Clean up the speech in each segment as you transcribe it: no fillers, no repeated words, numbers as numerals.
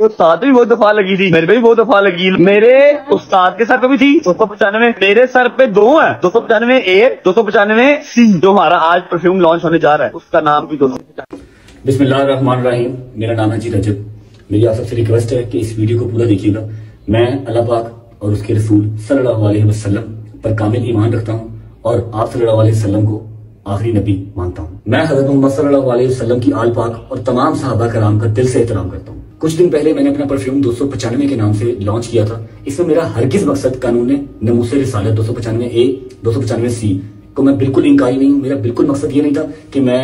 استاد بھی بہت دفعہ لگی تھی، میرے پہ بھی بہت دفعہ لگی، میرے استاد کے سر پہ بھی تھی 295، میرے سر پہ دو ہیں 295 اے 295 سی، جو ہمارا آج پرفیوم لانچ ہونے جا رہا ہے اس کا نام بھی 295۔ بسم اللہ الرحمن الرحیم، میرا نام ہے جی رجب۔ میری آپ سب سے ریکویسٹ ہے کہ اس ویڈیو کو پورا دیکھیے گا۔ میں اللہ پاک اور اس کے رسول صلی اللہ علیہ وسلم پر کامل ایمان رکھتا ہوں اور آپ صلی اللہ علیہ وسلم کو آخری نبی مانتا ہوں۔ میں حضرت محمد صلی اللہ علیہ وسلم کی آل پاک اور تمام صحابہ کرام کا دل سے احترام کرتا ہوں۔ کچھ دن پہلے میں نے اپنا پرفیوم 295 کے نام سے لانچ کیا تھا۔ اس میں میرا ہرگز مقصد قانون ناموس رسالت 295 اے 295 سی کو میں بالکل انکاری نہیں ہوں۔ میرا بالکل مقصد یہ نہیں تھا کہ میں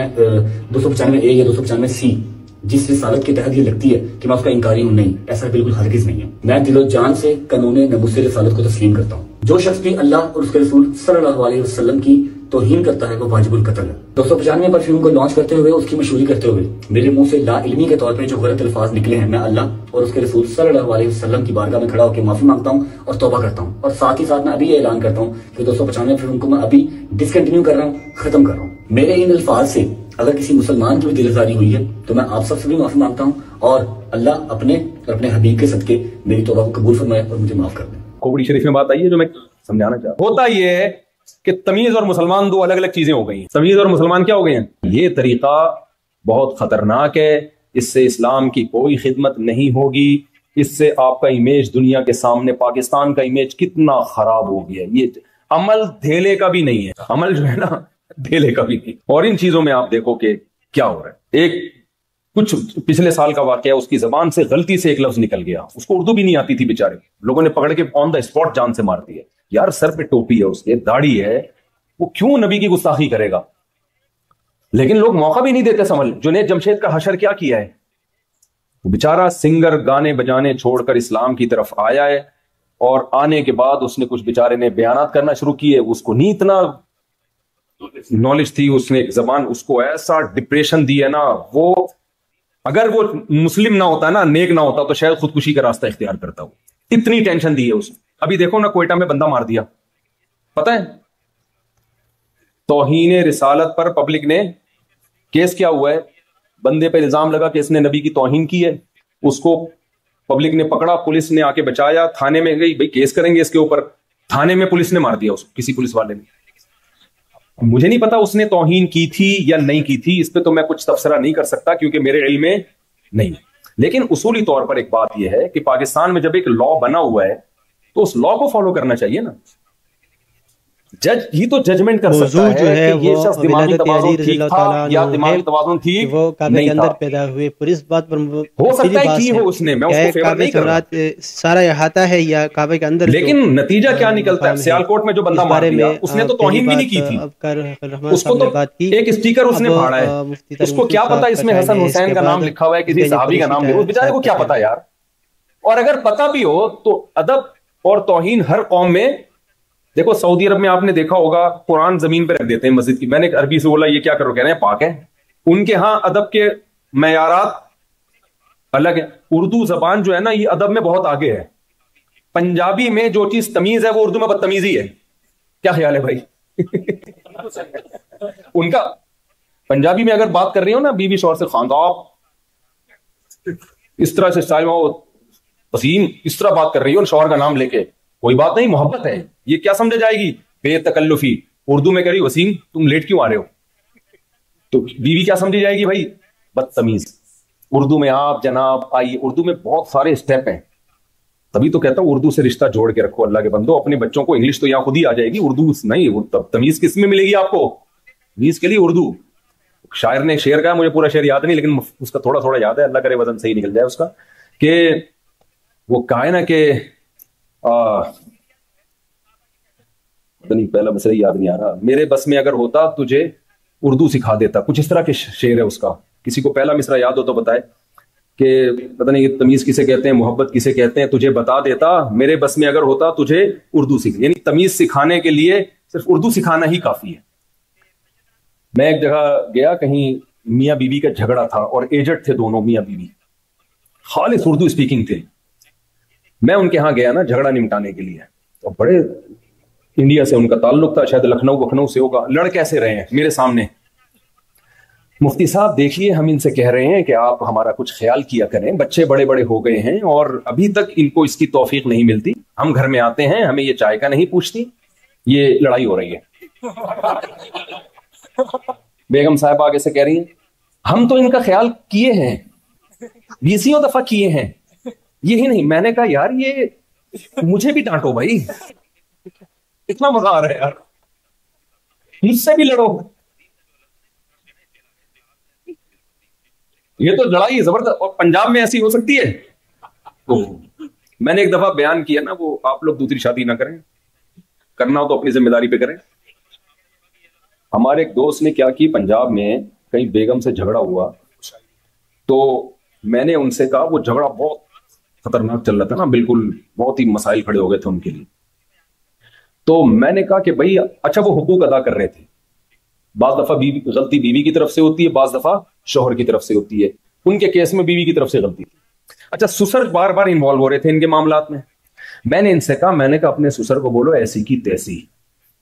295 اے یا 295 سی جس رسالت کے تحت یہ لگتی ہے کہ میں اس کا انکاری ہوں، نہیں، ایسا بالکل ہرگز نہیں ہے۔ میں دل و جان سے قانون ناموس رسالت کو تسلیم کرتا ہوں۔ جو شخص بھی اللہ اور اس کے رسول صلی اللہ علیہ وسلم کی توہین کرتا ہے وہ واجب القتل ہے۔ 295 پرفیوم کو لانچ کرتے ہوئے، اس کی مشہوری کرتے ہوئے میرے منہ سے لا علمی کے طور پہ جو غلط الفاظ نکلے ہیں، میں اللہ اور اس کے رسول صلی اللہ علیہ وسلم کی بارگاہ میں کھڑا ہو کے معافی مانگتا ہوں اور توبہ کرتا ہوں، اور ساتھ ہی ساتھ میں ابھی یہ اعلان کرتا ہوں کہ 295 پرفیوم کو میں ابھی ڈسکنٹینیو کر رہا ہوں، ختم کر رہا ہوں۔ میرے ان الفاظ سے اگر کسی مسلمان کی بھی دل آزاری ہوئی ہے تو میں آپ سب سے بھی معافی مانگتا ہوں، اور اللہ اپنے اور اپنے حبیب کے صدقے میری توبہ کو قبول فرمائے اور مجھے معاف کر دیں۔ کھوپڑی شریف میں بات آئی ہے جو میں سمجھانا چاہتا ہوں۔ ہوتا یہ ہے کہ تمیز اور مسلمان دو الگ الگ چیزیں ہو گئی ہیں۔ تمیز اور مسلمان کیا ہو گئے ہیں؟ یہ طریقہ بہت خطرناک ہے، اس سے اسلام کی کوئی خدمت نہیں ہوگی، اس سے آپ کا امیج دنیا کے سامنے، پاکستان کا امیج کتنا خراب ہو گیا ہے۔ یہ عمل دھیلے کا بھی نہیں ہے، عمل جو ہے نا دھیلے کا بھی نہیں۔ اور ان چیزوں میں آپ دیکھو کہ کیا ہو رہا ہے۔ ایک کچھ پچھلے سال کا واقعہ، اس کی زبان سے غلطی سے ایک لفظ نکل گیا، اس کو اردو بھی نہیں آتی تھی، بیچارے لوگوں نے پکڑ کے آن دا اسپاٹ جان سے مار دیا۔ یار سر پہ ٹوپی ہے، اس کے داڑھی ہے، وہ کیوں نبی کی گستاخی کرے گا؟ لیکن لوگ موقع بھی نہیں دیتے سمجھ۔ جنید جمشید کا حشر کیا کیا ہے؟ وہ بیچارہ سنگر گانے بجانے چھوڑ کر اسلام کی طرف آیا ہے، اور آنے کے بعد اس نے کچھ بیچارے نے بیانات کرنا شروع کیے، اس کو نہیں اتنا نالج تھی، اس نے زبان اس کو ایسا ڈپریشن دی ہے نا، وہ اگر وہ مسلم نہ ہوتا نا، نیک نہ ہوتا تو شاید خودکشی کا راستہ اختیار کرتا ہو، اتنی ٹینشن دی ہے اس نے۔ ابھی دیکھو نا کوئٹہ میں بندہ مار دیا، پتہ ہے توہین رسالت پر پبلک نے کیس کیا ہوا ہے، بندے پہ الزام لگا کہ اس نے نبی کی توہین کی ہے، اس کو پبلک نے پکڑا، پولیس نے آ کے بچایا، تھانے میں گئی، بھئی کیس کریں گے اس کے اوپر، تھانے میں پولیس نے مار دیا اس کو، کسی پولیس والے نے۔ مجھے نہیں پتا اس نے توہین کی تھی یا نہیں کی تھی، اس پہ تو میں کچھ تبصرہ نہیں کر سکتا کیونکہ میرے علم میں نہیں، لیکن اصولی طور پر ایک بات یہ ہے کہ پاکستان میں جب ایک لا بنا ہوا ہے تو اس لا کو فالو کرنا چاہیے نا۔ جج ہی تو ججمنٹ کر سکتا ہے کہ یہ شخص دماغی توازن ٹھیک تھا یا دماغی توازن ٹھیک نہیں تھا۔ پیدا ہوئے پھر اس بات پر ہو سکتا ہے کی ہو اس نے، میں اس کو فیور نہیں کر رہا، سارا احاطہ ہے یا کعبے کے اندر، لیکن نتیجہ کیا نکلتا ہے؟ سیالکوٹ میں جو بندہ مار دیا اس نے تو توہین بھی نہیں کی تھی، اس کو تو ایک اسٹیکر اس نے پھاڑا ہے، اس کو کیا پتا اس میں حسن حسین کا نام لکھا ہوا ہے، کسی صحابی کا نام لکھا، اس بیچارے کو کیا پتا یار۔ اور اگر پتا بھی ہو تو ادب اور توہین ہر قوم میں، دیکھو سعودی عرب میں آپ نے دیکھا ہوگا قرآن زمین پہ رکھ دیتے ہیں مسجد کی، میں نے عربی سے بولا یہ کیا کرو، کہہ رہے ہیں پاک ہے۔ ان کے ہاں ادب کے معیارات الگ ہیں۔ اردو زبان جو ہے نا یہ ادب میں بہت آگے ہے۔ پنجابی میں جو چیز تمیز ہے وہ اردو میں بدتمیزی ہے، کیا خیال ہے بھائی؟ ان کا پنجابی میں اگر بات کر رہی ہو نا بیوی شوہر سے، خاندان اس طرح سے اسٹائل میں وسیم اس طرح بات کر رہی ہو شوہر کا نام لے کے، کوئی بات نہیں، محبت ہے، یہ کیا سمجھا جائے گی؟ بے تکلفی۔ اردو میں کہہ رہی وسیم تم لیٹ کیوں آ رہے ہو، تو بیوی کیا سمجھی جائے گی بھائی؟ بدتمیز۔ اردو میں آپ جناب آئیے، اردو میں بہت سارے اسٹیپ ہیں، تبھی تو کہتا ہوں اردو سے رشتہ جوڑ کے رکھو اللہ کے بندو۔ اپنے بچوں کو انگلش تو یہاں خود ہی آ جائے گی، اردو نہیں، تمیز کس میں ملے گی آپ کو؟ تمیز کے لیے اردو۔ شاعر نے شعر کہا، مجھے پورا شعر یاد نہیں لیکن اس کا تھوڑا تھوڑا یاد ہے، اللہ کرے وزن صحیح نکل جائے اس کا، کہ وہ کہا ہے نا کہ نہیں پہلا مسئلہ یاد نہیں آ رہا، میرے بس میں اگر ہوتا تجھے اردو سکھا دیتا، کچھ اس طرح کے شعر ہے اس کا، کسی کو پہلا مصرع یاد ہو تو بتائے، کہ پتہ نہیں تمیز کسے کہتے ہیں، محبت کسے کہتے ہیں، تجھے بتا دیتا، میرے بس میں اگر ہوتا تجھے اردو سکھ، یعنی تمیز سکھانے کے لیے صرف اردو سکھانا ہی کافی ہے۔ میں ایک جگہ گیا، کہیں میاں بیوی کا جھگڑا تھا اور ایجڈ تھے دونوں میاں بیوی، خالص اردو اسپیکنگ تھے، میں ان کے ہاں گیا نا جھگڑا نمٹانے کے لیے، تو بڑے انڈیا سے ان کا تعلق تھا، شاید لکھنؤ سے ہوگا، لڑ کیسے رہے ہیں میرے سامنے، مفتی صاحب دیکھیے ہم ان سے کہہ رہے ہیں کہ آپ ہمارا کچھ خیال کیا کریں، بچے بڑے بڑے ہو گئے ہیں اور ابھی تک ان کو اس کی توفیق نہیں ملتی، ہم گھر میں آتے ہیں ہمیں یہ چائے کا نہیں پوچھتی، یہ لڑائی ہو رہی ہے۔ بیگم صاحب آگے سے کہہ رہی ہیں ہم تو ان کا خیال کیے ہیں، بیسیوں دفعہ کیے ہیں، یہی نہیں۔ میں نے کہا یار یہ مجھے بھی ڈانٹو بھائی، اتنا مزہ آ رہا ہے یار، مجھ سے بھی لڑو۔ یہ تو لڑائی ہے زبردست، اور پنجاب میں ایسی ہو سکتی ہے؟ میں نے ایک دفعہ بیان کیا نا، وہ آپ لوگ دوسری شادی نہ کریں، کرنا ہو تو اپنی ذمہ داری پہ کریں۔ ہمارے ایک دوست نے کیا کی، پنجاب میں کہیں بیگم سے جھگڑا ہوا تو میں نے ان سے کہا، وہ جھگڑا بہت خطرناک چل رہا تھا نا، بالکل بہت ہی مسائل کھڑے ہو گئے تھے ان کے لیے، تو میں نے کہا کہ بھائی اچھا وہ حقوق ادا کر رہے تھے، بعض دفعہ غلطی بیوی کی طرف سے ہوتی ہے، بعض دفعہ شوہر کی طرف سے ہوتی ہے، ان کے کیس میں بیوی کی طرف سے غلطی تھی۔ اچھا سسر بار بار انوالو ہو رہے تھے ان کے معاملات میں نے ان سے کہا، میں نے کہا اپنے سسر کو بولو ایسی کی تیسی،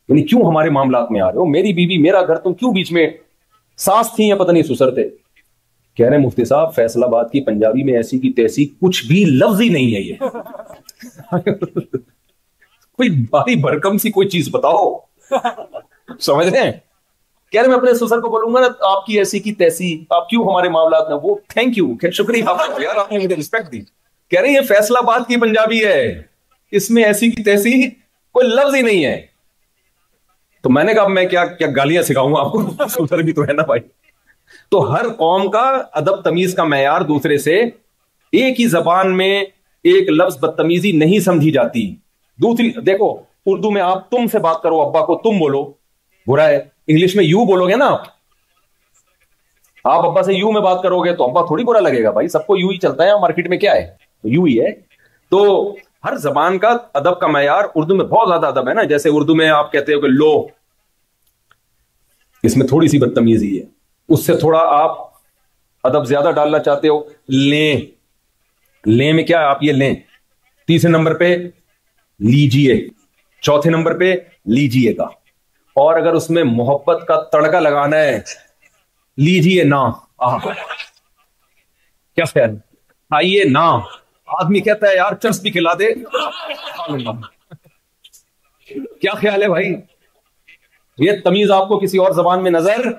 یعنی کیوں ہمارے معاملات میں آ رہے ہو، میری بیوی میرا گھر، تم کیوں بیچ میں؟ ساس تھی یا پتہ نہیں سسر تھے؟ کہہ رہے مفتی صاحب فیصل آباد کی پنجابی میں ایسی کی تیسی کچھ بھی لفظ ہی نہیں ہے، یہ کوئی بھاری بھرکم سی کوئی چیز بتاؤ، سمجھ رہے ہیں؟ کہہ رہے میں اپنے سسر کو بولوں گا نا آپ کی ایسی کی تیسی، آپ کیوں ہمارے معاملات میں؟ وہ تھینک یو، شکریہ یار، آپ نے مجھے رسپیکٹ دی۔ کہہ رہے ہیں یہ فیصل آباد کی پنجابی ہے، اس میں ایسی کی تیسی کوئی لفظ ہی نہیں ہے۔ تو میں نے کہا میں کیا گالیاں سکھاؤں آپ کو، سسر بھی تو ہے نا بھائی۔ تو ہر قوم کا ادب تمیز کا معیار دوسرے سے، ایک ہی زبان میں ایک لفظ بدتمیزی نہیں سمجھی جاتی۔ دوسری دیکھو اردو میں آپ تم سے بات کرو، ابا کو تم بولو برا ہے، انگلش میں یو بولو گے نا، آپ ابا سے یو میں بات کرو گے تو ابا تھوڑی برا لگے گا بھائی، سب کو یو ہی چلتا ہے، مارکیٹ میں کیا ہے یو ہی ہے۔ تو ہر زبان کا ادب کا معیار، اردو میں بہت زیادہ ادب ہے نا، جیسے اردو میں آپ کہتے ہو کہ لو، اس میں تھوڑی سی بدتمیزی ہے، اس سے تھوڑا آپ ادب زیادہ ڈالنا چاہتے ہو لیں میں کیا ہے، آپ یہ لیں، تیسرے نمبر پہ لیجیے، چوتھے نمبر پہ لیجیے گا، اور اگر اس میں محبت کا تڑکا لگانا ہے لیجیے نا، کیا خیال، آئیے نا، آدمی کہتا ہے یار چرس بھی کھلا دے، کیا خیال ہے بھائی؟ یہ تمیز آپ کو کسی اور زبان میں نظر،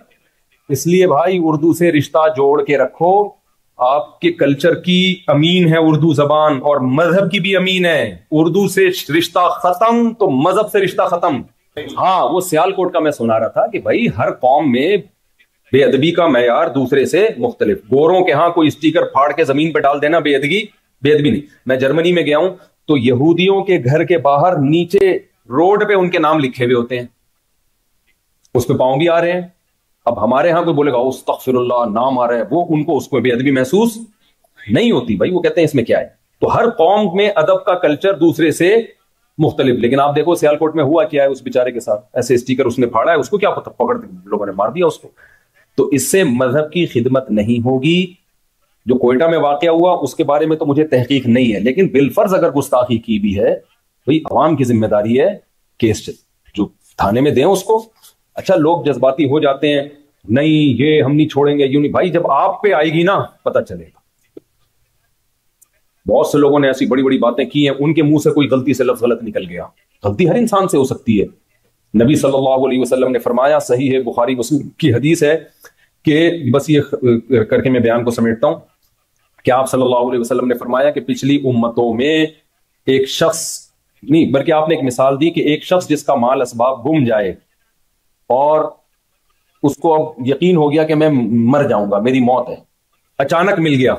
اس لیے بھائی اردو سے رشتہ جوڑ کے رکھو، آپ کے کلچر کی امین ہے اردو زبان، اور مذہب کی بھی امین ہے، اردو سے رشتہ ختم تو مذہب سے رشتہ ختم۔ ہاں وہ سیالکوٹ کا میں سنا رہا تھا کہ بھائی ہر قوم میں بے ادبی کا معیار دوسرے سے مختلف، گوروں کے ہاں کوئی اسٹیکر پھاڑ کے زمین پہ ڈال دینا بے ادبی نہیں۔ میں جرمنی میں گیا ہوں تو یہودیوں کے گھر کے باہر نیچے روڈ پہ ان کے نام لکھے ہوئے ہوتے ہیں، اس پہ پاؤں بھی آ رہے ہیں۔ اب ہمارے ہاں کوئی بولے گا استغفر اللہ نام آ رہا ہے، وہ ان کو اس کو بے ادبی محسوس نہیں ہوتی بھائی، وہ کہتے ہیں اس میں کیا ہے۔ تو ہر قوم میں ادب کا کلچر دوسرے سے مختلف، لیکن آپ دیکھو سیالکوٹ میں ہوا کیا ہے اس بیچارے کے ساتھ، ایسے اسٹیکر اس نے پھاڑا ہے، اس کو کیا پتہ، پکڑ لوگوں نے مار دیا اس کو۔ تو اس سے مذہب کی خدمت نہیں ہوگی۔ جو کوئٹہ میں واقعہ ہوا اس کے بارے میں تو مجھے تحقیق نہیں ہے، لیکن بالفرض اگر گستاخی کی بھی ہے، بھائی عوام کی ذمہ داری ہے کیس جو تھانے میں دیں اس کو۔ اچھا لوگ جذباتی ہو جاتے ہیں، نہیں یہ ہم نہیں چھوڑیں گے، یوں نہیں، بھائی جب آپ پہ آئے گی نا پتہ چلے گا۔ بہت سے لوگوں نے ایسی بڑی بڑی باتیں کی ہیں، ان کے منہ سے کوئی غلطی سے لفظ غلط نکل گیا، غلطی ہر انسان سے ہو سکتی ہے۔ نبی صلی اللہ علیہ وسلم نے فرمایا، صحیح ہے بخاری مسلم کی حدیث ہے، کہ بس یہ کر کے میں بیان کو سمیٹتا ہوں کہ آپ صلی اللہ علیہ وسلم نے فرمایا کہ پچھلی امتوں میں ایک شخص نہیں بلکہ آپ نے ایک مثال دی کہ ایک شخص جس کا مال اسباب گم جائے اور اس کو اب یقین ہو گیا کہ میں مر جاؤں گا، میری موت ہے، اچانک مل گیا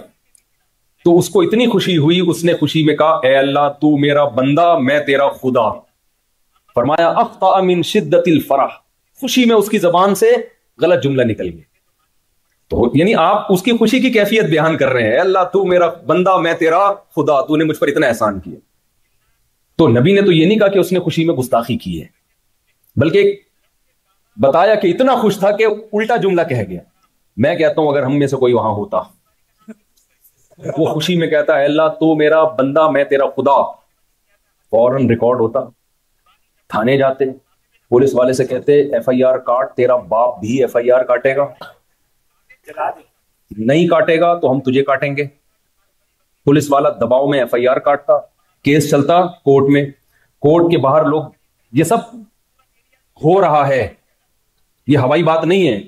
تو اس کو اتنی خوشی ہوئی، اس نے خوشی میں کہا اے اللہ تو میرا بندہ میں تیرا خدا۔ فرمایا اخطأ من شدت الفرح، خوشی میں اس کی زبان سے غلط جملہ نکل گیا۔ تو یعنی آپ اس کی خوشی کی کیفیت بیان کر رہے ہیں، اے اللہ تو میرا بندہ میں تیرا خدا، تو نے مجھ پر اتنا احسان کیا۔ تو نبی نے تو یہ نہیں کہا کہ اس نے خوشی میں گستاخی کی ہے، بلکہ بتایا کہ اتنا خوش تھا کہ الٹا جملہ کہہ گیا۔ میں کہتا ہوں اگر ہم میں سے کوئی وہاں ہوتا، وہ خوشی میں کہتا ہے اللہ تو میرا بندہ میں تیرا خدا، فوراً ریکارڈ ہوتا، تھانے جاتے، پولیس والے سے کہتے ایف آئی آر کاٹ، تیرا باپ بھی ایف آئی آر کاٹے گا۔ نہیں کاٹے گا تو ہم تجھے کاٹیں گے. پولیس والا دباؤ میں FIR کاٹتا, کیس چلتا کورٹ میں, کورٹ کے باہر لوگ, یہ سب ہو رہا ہے, یہ ہوائی بات نہیں ہے.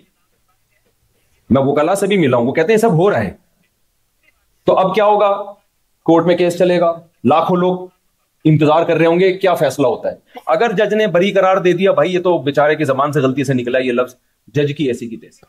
میں وکلا سے بھی ملا ہوں, وہ کہتے ہیں سب ہو رہا ہے. تو اب کیا ہوگا, کورٹ میں کیس چلے گا, لاکھوں لوگ انتظار کر رہے ہوں گے کیا فیصلہ ہوتا ہے. اگر جج نے بری قرار دے دیا, بھائی یہ تو بیچارے کی زبان سے غلطی سے نکلا یہ لفظ, جج کی ایسی کی تیسی.